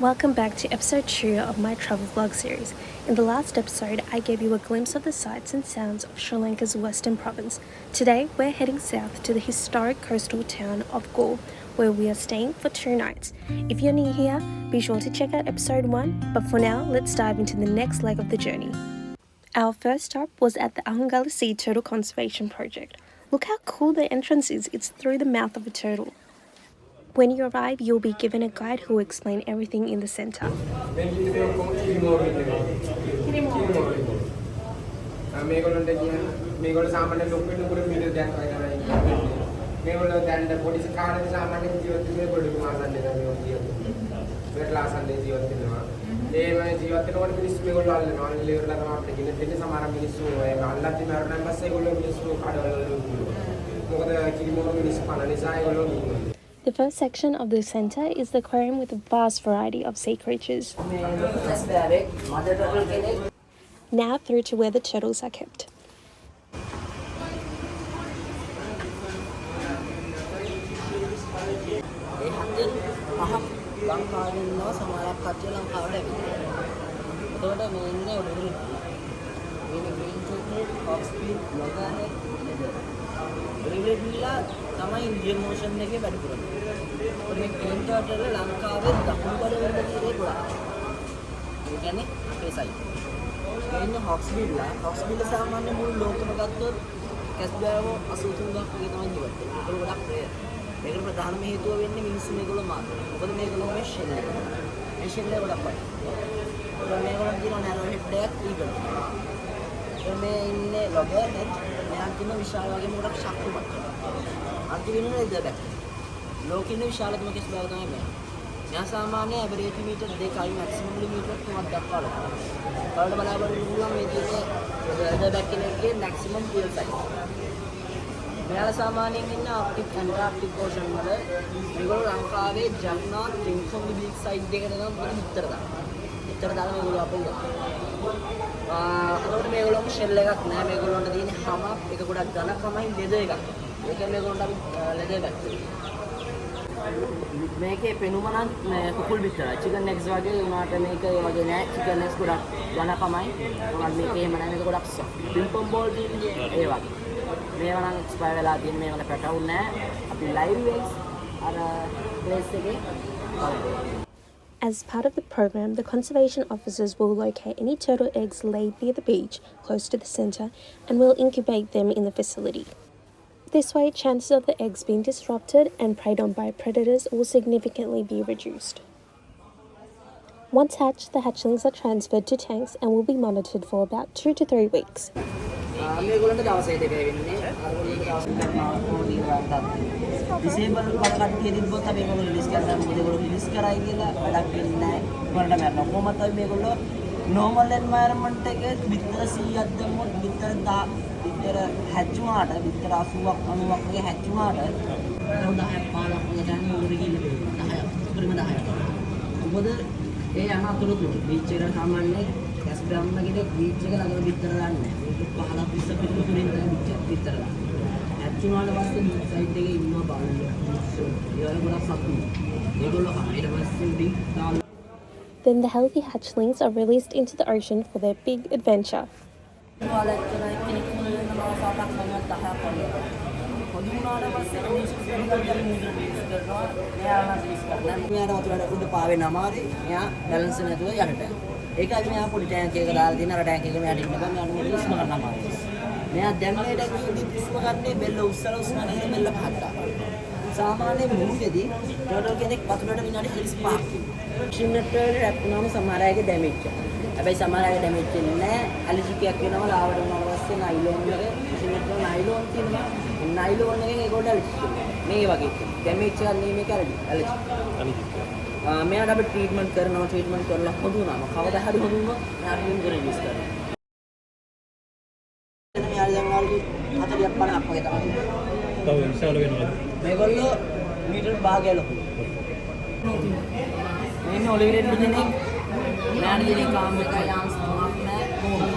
Welcome back to episode 2 of my travel vlog series. In the last episode, I gave you a glimpse of the sights and sounds of Sri Lanka's western province. Today, we're heading south to the historic coastal town of Galle, where we are staying for 2 nights. If you're new here, be sure to check out episode 1, but for now, let's dive into the next leg of the journey. Our first stop was at the Ahungalla Sea Turtle Conservation Project. Look how cool the entrance is, it's through the mouth of a turtle. When you arrive, you'll be given a guide who will explain everything in the center. The first section of the center is the aquarium with a vast variety of sea creatures. Now through to where the turtles are kept. තමයි Indian ocean එකේ වැඩ කරන්නේ. මේ clean turtle ලංකාවේ දකුණු බඩවැල තියෙන්නේ ගොඩක්. ඒ කියන්නේ අපේ සයිඩ්. ඉන්නේ හොක්ස්බිල්ලා සාමාන්‍ය මුළු ලෝකෙම ගත්තොත් කැස්බෑව 83ක් වගේ තමයි ජීවත් වෙන්නේ. ඒක ගොඩක් රේර්. මේකට ප්‍රධානම හේතුව වෙන්නේ මිනිස්සු මේගොල්ලෝ මාර්කට්. මොකද මේගොල්ලෝ මේ ෂෙල් එක. මේ ෂෙල් එක ගොඩක් වටිනවා. මේගොල්ලෝ කියනවා නැරෝ හෙඩ් එකක් ඊබල්. මේ ඉන්නේ ලොබර් හෙඩ්. මෙයා කියන විශාල වගේ මොකක් ශක්තිමත්. අන්තිමේනේ ඉඳලා ලෝකෙින් විශාලතම කෙස්බෑව තමයි මේ. මෙයා සාමාන්‍ය ඇවරේජ් මීටර් 2යි මැක්සිමම් මීටර් 3ක් දක්වා ලොකුයි. බලන්න බලාපොරොත්තු වෙනවා මේ තියෙන්නේ රෙදබැක් කෙනෙක්ගේ මැක්සිමම් ෆියල් සයිස්. මෙයාලා සාමාන්‍යයෙන් ඉන්න ආර්ක්ටික් ඇන්ටාර්ක්ටික් ඕෂන් වල මේගොල්ලෝ ලංකාවේ ජග්නා ත්‍රිංකොම්ලි බීච් සයිඩ් එකට නම් මොකද විතර දානවා. විතර දාලා මේගොල්ලෝ අපේ යනවා. එතකොට මේගොල්ලෝගේ ෂෙල් එකක් නෑ. මේගොල්ලන්ට තියෙන්නේ හැමක් එක ගොඩක් ඝනකමයි ලෙදර් එකක්. ඒක මේගොල්ලන්ට අපි ලෙදර් බැක් මේකේ පෙනුම නම් කුකුල් විතරයි. චිකන් එග්ස් වගේ උනාට මේක ඒ වගේ නෑ. චිකන් එග්ස් ගොඩක් ඝනකමයි. මොකද මේක එහෙම නෑ. මේක ගොඩක් සොෆ්ට්. පිම්පොම් බෝල් තියෙන්නේ ඒ වගේ. මේවා නම් එක්ස්පයර් වෙලා තියෙන මේවල පැටවුන් නෑ. අපි ලයිව් වෙක්ස් අර ප්ලේස් එකේ As part of the program, the conservation officers will locate any turtle eggs laid near the beach, close to the center, and will incubate them in the facility. This way, chances of the eggs being disrupted and preyed on by predators will significantly be reduced. Once hatched, the hatchlings are transferred to tanks and will be monitored for about 2 to 3 weeks. Disable කට්ටිය තිබ්බොත් අපි මේගොල්ලෝ release කරනවා. මොකද ඒගොල්ලෝ release කරයි කියලා වැඩක් වෙන්නේ නැහැ. ඒගොල්ලන්ට මරනවා. කොහොමද අපි මේගොල්ලෝ normal environment එකේ විතර 100ක් දැම්මොත් විතර 70 වුණාට විතර 80ක් 90ක් වගේ හැච්චුණාට 10ක් 15ක් වගේ දැන් උඩට ගිහින් 10ක් උඩරිම 10ක්. මොකද ඒ යන අතුරුදු බීච් එක සාමාන්‍යයෙන් කැස් බ්‍රාම්මගේ බීච් එක ළඟ විතර දාන්නේ නැහැ. 15 20 පිටුරින් තමයි බීච් එක විතර දාන්නේ. හැච්චුණාට පස්සේ බීච් සයිඩ් එකේ ඉන්නවා බලන්න. ඒවල ගොඩක් සතුටුයි. ඒගොල්ලෝ ඊට පස්සේ උඩින් දාලා Then the healthy hatchlings are released into the ocean for their big adventure. සාමාන්‍යයෙන් මුහුදේදී ටර්ටල් කෙනෙක් වතුරට විනාඩි 45ක් ෂින්නට් වල රැප්පුනම සමහර අයගේ ඩැමේජ් වෙනවා. හැබැයි සමහර අයගේ ඩැමේජ් වෙන්නේ නැහැ. ඇලර්ජික් එකක් වෙනවා ලාවට වුණාට පස්සේ නයිලෝන් එක ෂින්නට් වල නයිලෝන් තියෙනවා. නයිලෝන් එකෙන් ඒකට ඇලර්ජික් වෙනවා. මේ වගේ ඩැමේජ් එකක් නේ මේක ඇලර්ජික්. මෙයාට අපි ට්‍රීට්මන්ට් කරලා හොඳ වුණාම කවදා හරි හොඳ වුණොත් මෙයාට රිමූව් රිලීස් කරනවා. මෙයාට දැන් අවුරුදු 40ක් 50ක් වගේ තමයි. තව විශාල වෙනවා. මේගොල්ලෝ මීටර් භාගය ලොකු. මේ ඔලිවරේට් දෙන්නේ මෑන් දෙන්නේ කාම් එකයි යාන්ස් තුනක් නෑ කොහොමද?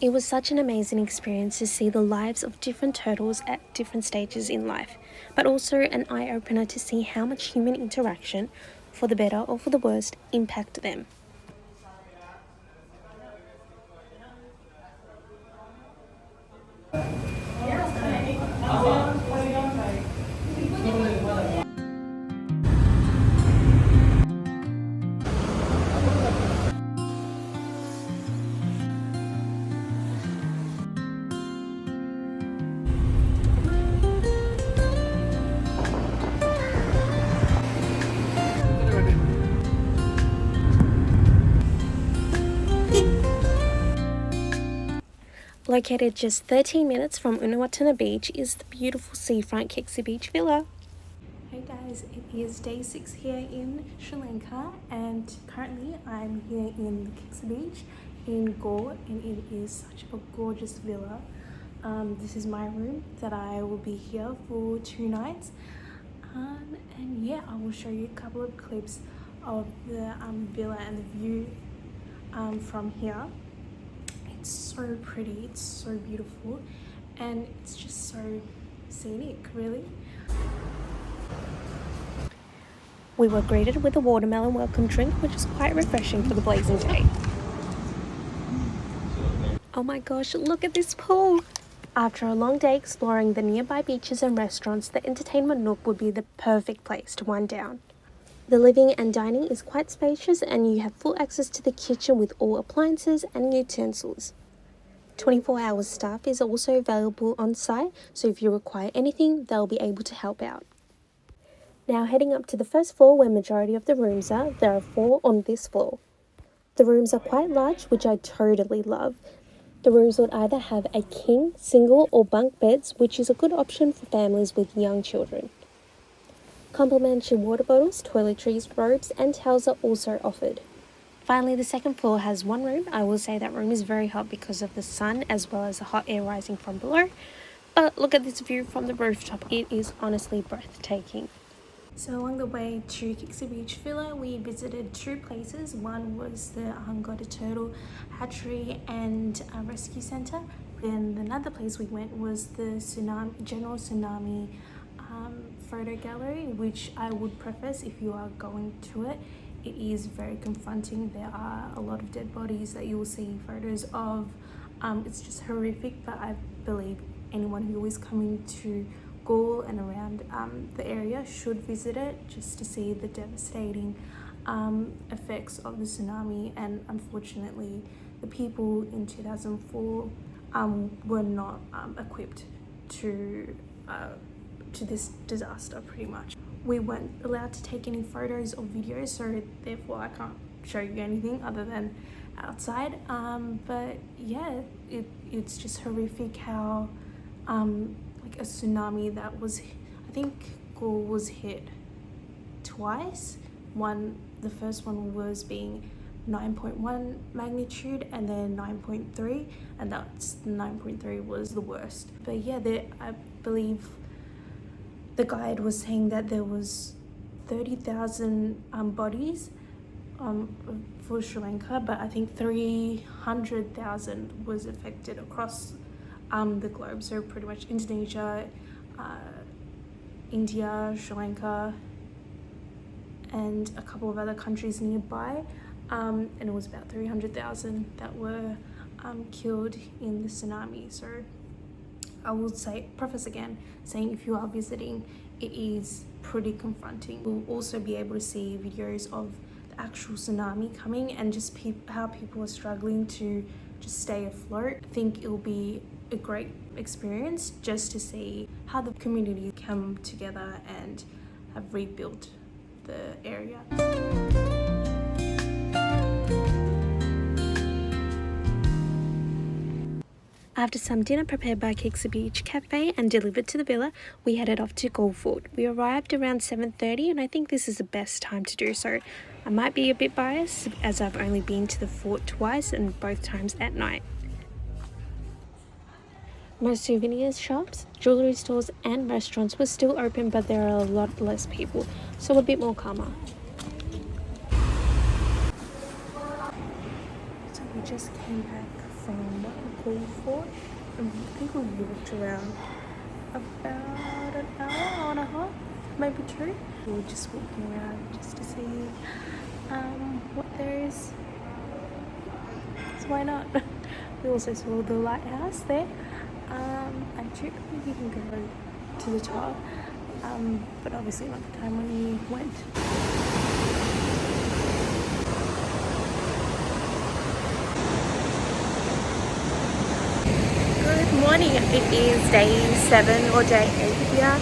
It was such an amazing experience to see the lives of different turtles at different stages in life, but also an eye-opener to see how much human interaction, for the better or for the worst, impact them. Located just 13 minutes from Unawatuna Beach is the beautiful seafront Kixi Beach Villa. Hey guys, it is day 6 here in Sri Lanka, and currently I'm here in the Kixi Beach in Galle, and it is such a gorgeous villa. This is my room that I will be here for 2 nights, and yeah, I will show you a couple of clips of the villa and the view from here. It's so pretty, it's so beautiful, and it's just so scenic, really. We were greeted with a watermelon welcome drink, which is quite refreshing for the blazing day. Oh my gosh, look at this pool! After a long day exploring the nearby beaches and restaurants, the entertainment nook would be the perfect place to wind down. The living and dining is quite spacious, and you have full access to the kitchen with all appliances and utensils. 24-hour staff is also available on site, so if you require anything, they'll be able to help out. Now heading up to the first floor where majority of the rooms are, there are 4 on this floor. The rooms are quite large, which I totally love. The rooms would either have a king, single or bunk beds, which is a good option for families with young children. Complimentary water bottles, toiletries, robes and towels are also offered. Finally, the second floor has 1 room. I will say that room is very hot because of the sun as well as the hot air rising from below. But look at this view from the rooftop. It is honestly breathtaking. So along the way to Kixi Beach Villa, we visited 2 places. One was the Ahungalla Turtle Hatchery and Rescue Centre. Then another place we went was the General Tsunami photo gallery, which I would preface, if you are going to it, it is very confronting. There are a lot of dead bodies that you will see photos of. It's just horrific, but I believe anyone who is coming to Galle and around the area should visit it, just to see the devastating effects of the tsunami. And unfortunately, the people in 2004 were not equipped to this disaster, pretty much. We weren't allowed to take any photos or videos, so therefore I can't show you anything other than outside. But yeah, it's just horrific how like a tsunami that was, I think Galle was hit twice. The first one was being 9.1 magnitude and then 9.3, and that's 9.3 was the worst. But yeah, I believe the guide was saying that there was 30,000 bodies for Sri Lanka, but I think 300,000 was affected across the globe. So pretty much Indonesia, India, Sri Lanka, and a couple of other countries nearby. And it was about 300,000 that were killed in the tsunami. So I will preface again, saying if you are visiting, it is pretty confronting. We'll also be able to see videos of the actual tsunami coming and just how people are struggling to just stay afloat. I think it'll be a great experience just to see how the community come together and have rebuilt the area. After some dinner prepared by Kixi Beach Cafe and delivered to the villa, we headed off to Galle Fort. We arrived around 7:30, and I think this is the best time to do so. I might be a bit biased as I've only been to the fort twice, and both times at night. Most souvenir shops, jewellery stores and restaurants were still open, but there are a lot less people, so a bit more calmer. So we just came back from Galle for. I think we walked around about an hour and a half, maybe 2. We were just walking around just to see what there is. So why not? We also saw the lighthouse there. I don't think you can go to the top, but obviously not the time when we went. Good morning. It is day 7 or day 8 here,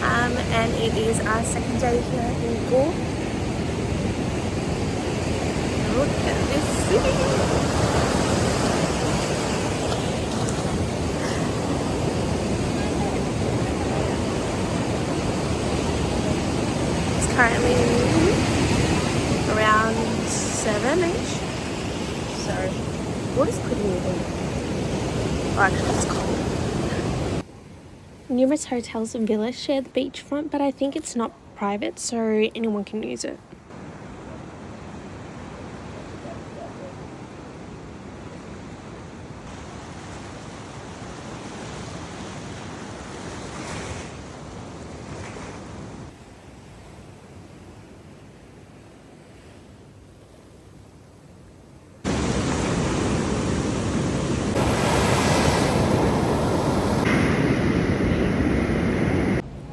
and it is our second day here in Galle. Look at this city. Currently around 7-ish, so water's pretty moving. Oh, actually it's cold. Numerous hotels and villas share the beachfront, but I think it's not private, so anyone can use it.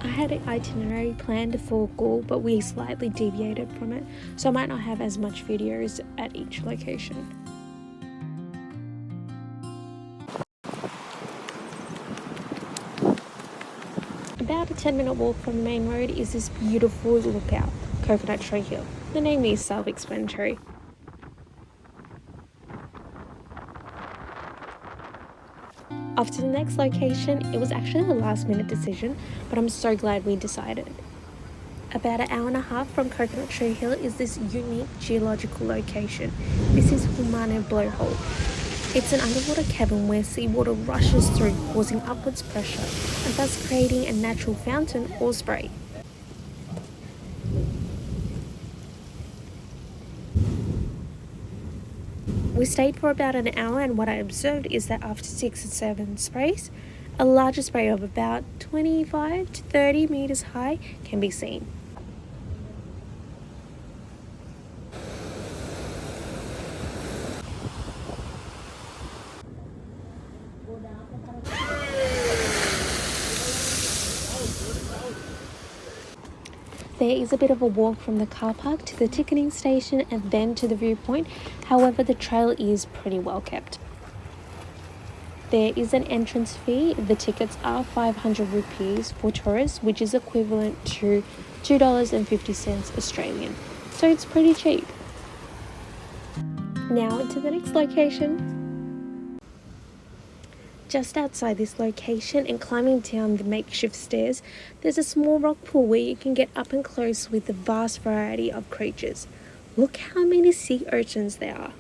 I had an itinerary planned for Galle, but we slightly deviated from it, so I might not have as much videos at each location. About a 10-minute walk from the main road is this beautiful lookout, Coconut Tree Hill. The name is self-explanatory. Off to the next location. It was actually a last-minute decision, but I'm so glad we decided. About an hour and a half from Coconut Tree Hill is this unique geological location. This is Hummanaya blowhole. It's an underwater cavern where seawater rushes through, causing upwards pressure, and thus creating a natural fountain or spray. We stayed for about an hour, and what I observed is that after 6 or 7 sprays, a larger spray of about 25 to 30 meters high can be seen. There is a bit of a walk from the car park to the ticketing station and then to the viewpoint. However, the trail is pretty well kept. There is an entrance fee. The tickets are 500 rupees for tourists, which is equivalent to $2.50 Australian. So it's pretty cheap. Now into the next location. Just outside this location and climbing down the makeshift stairs, there's a small rock pool where you can get up and close with a vast variety of creatures. Look how many sea urchins there are.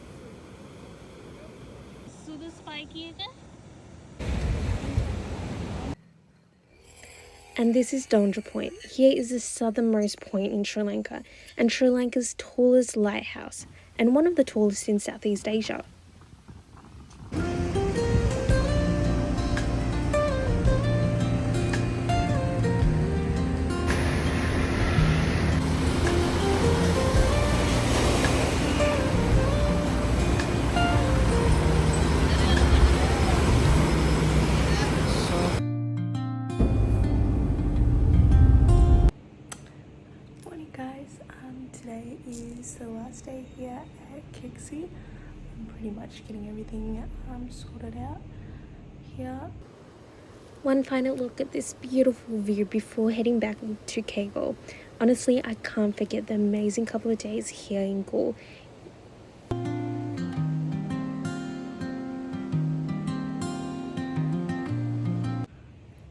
And this is Dondra Point. Here is the southernmost point in Sri Lanka and Sri Lanka's tallest lighthouse, and one of the tallest in Southeast Asia. Today is the last day here at Kixi. I'm pretty much getting everything sorted out here. One final look at this beautiful view before heading back to Galle. Honestly, I can't forget the amazing couple of days here in Galle.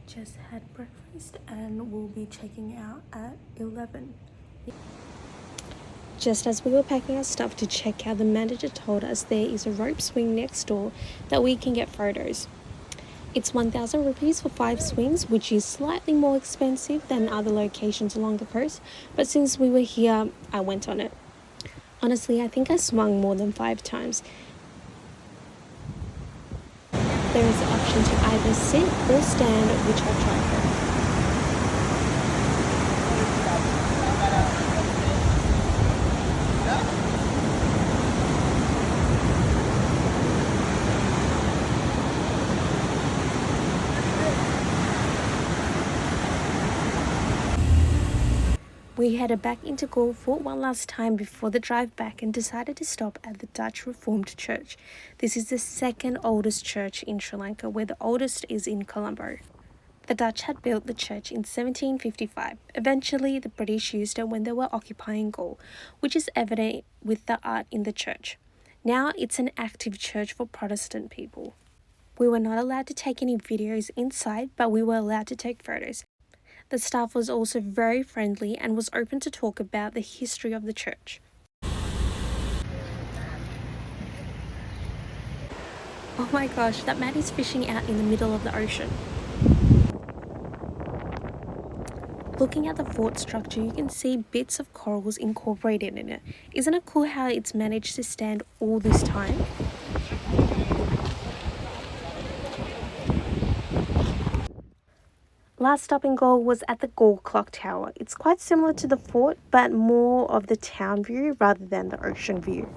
Just had breakfast and we'll be checking out at 11. Just as we were packing our stuff to check out, the manager told us there is a rope swing next door that we can get photos. It's 1,000 rupees for 5 swings, which is slightly more expensive than other locations along the coast, but since we were here, I went on it. Honestly, I think I swung more than 5 times. There is the option to either sit or stand, which I'll try first. We headed back into Galle for one last time before the drive back and decided to stop at the Dutch Reformed Church. This is the second oldest church in Sri Lanka, where the oldest is in Colombo. The Dutch had built the church in 1755. Eventually, the British used it when they were occupying Galle, which is evident with the art in the church. Now it's an active church for Protestant people. We were not allowed to take any videos inside, but we were allowed to take photos. The staff was also very friendly and was open to talk about the history of the church. Oh my gosh, that man is fishing out in the middle of the ocean. Looking at the fort structure, you can see bits of corals incorporated in it. Isn't it cool how it's managed to stand all this time? Last stop in Galle was at the Galle Clock Tower. It's quite similar to the fort, but more of the town view rather than the ocean view.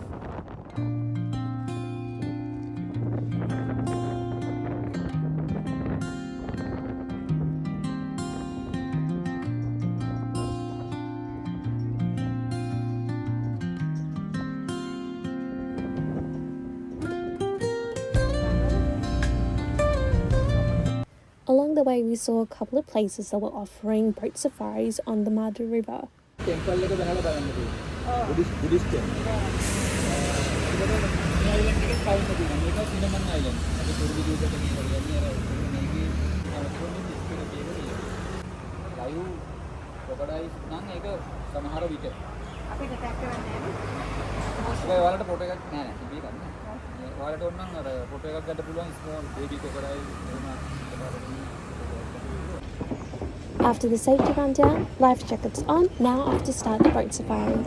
Along the way, we saw a couple of places that were offering boat safaris on the Madu River. Temple එක බහලා බලන්න තියෙනවා. Buddhist temple. මේ island එකේ count තියෙනවා. මේක cinnamon island. අපි පොඩි විදිහකට කියනවා. මේකේ අරකොන්නේ ඩිස්ප්ලේ එකේ ලයිව් ක්‍රොකොඩයිල්ස් නම් ඒක සමහර විට අපිට ටැග් කරන්නේ නැහැ. ඒ වලට ෆොටෝ එකක් නෑ නෑ තිබී ගන්න. ඒ වලට ඕන නම් අර ෆොටෝ එකක් ගන්න පුළුවන් small baby crocodile After the safety rundown, life jackets on, now off to start the boat safari.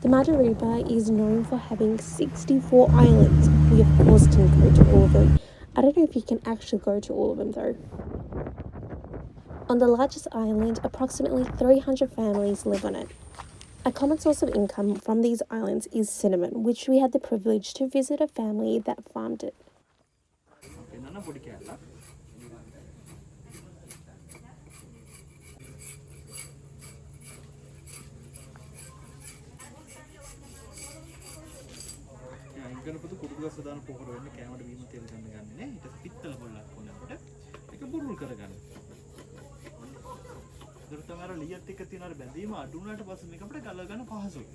The Madu River is known for having 64 islands. We of course didn't go to all of them. I don't know if you can actually go to all of them though. On the largest island, approximately 300 families live on it. A common source of income from these islands is cinnamon, which we had the privilege to visit a family that farmed it. ගණපති කුඩුගස් දාන පොහොර වෙන්නේ කැමරට වීම තෙල් ගන්න ගන්නේ නේ ඊට පිත්තල පොල්ලක් කොනකොට ඒක බුරුල් කරගන්න. ඒකට තමයි අර ලියත් එක්ක තියෙන අර බැඳීම අඩු වුණාට පස්සේ මේක අපිට ගල ගන්න පහසුයි.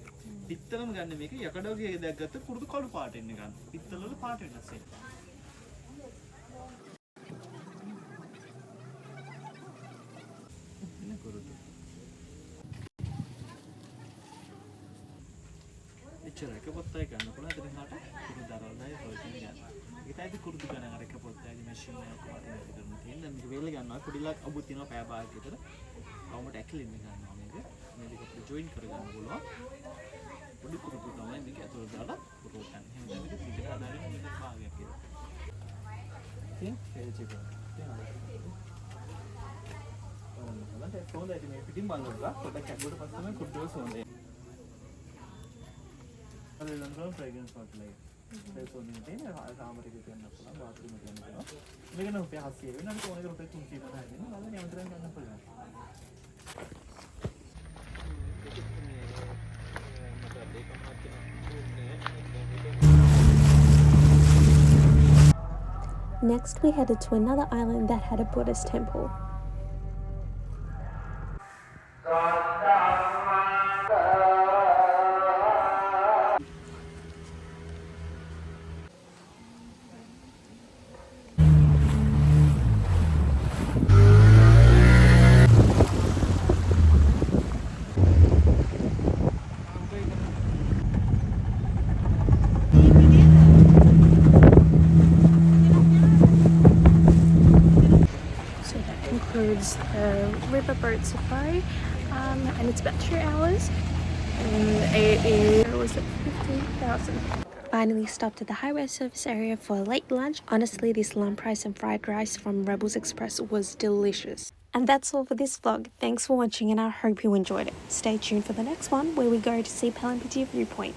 පිත්තලම ගන්න මේක යකඩවගේ දැක්ගත්ත කුරුදු කළු පාට එන්නේ ගන්න. පිත්තල වල පාට වෙනස් වෙනවා. එන්න කුරුදු. එච්චරයි කපොත්තයි ගන්න පුළුවන්. එතන හාට කුරුදු දරවලයි හොයන්නේ ගන්න. ඒක තමයි කුරුදු ගන්න අර කපොත්තයි මැෂින් එකක් වටින එක කරන තියෙන. මේක වේල ගන්නවා. පොඩිලක් අබු තියෙනවා පය භාග විතර. අවුමට ඇක්ලින් ගන්නවා මේක. මේක අපිට ජොයින් කරගන්න පුළුවන්. පොඩි කුරුදු තමයි මේක ඇතුළට දාලා කුරුදු ගන්න. එහෙනම් මේක පිට හදාගෙන මේක භාගයක් කියලා. ඉතින් පේජ් එක. ඔන්න සෝඳයි මේ පිටින් බලනවා. පොඩ්ඩක් ඇතුළට පස්සේ තමයි කුරුදු සෝඳේ. London fragrance water like so maintain සාමරික කියන්න පුළුවන් බාත්රූම් කියන්න පුළුවන් මේක නම් රුපියල් 700 වෙනකොට ඕනෙක රුපියල් 300 ගන්න හදන්නේ බලන්න යන්ත්‍රයෙන් ගන්න පුළුවන් Next, we headed to another island that had a Buddhist temple. includes the riverboat safari, and it's about 2 hours, and it was at 15,000. Finally stopped at the highway service area for a late lunch. Honestly, this lamb rice and fried rice from Rebels Express was delicious. And that's all for this vlog. Thanks for watching and I hope you enjoyed it. Stay tuned for the next one where we go to see Palambiti Viewpoint.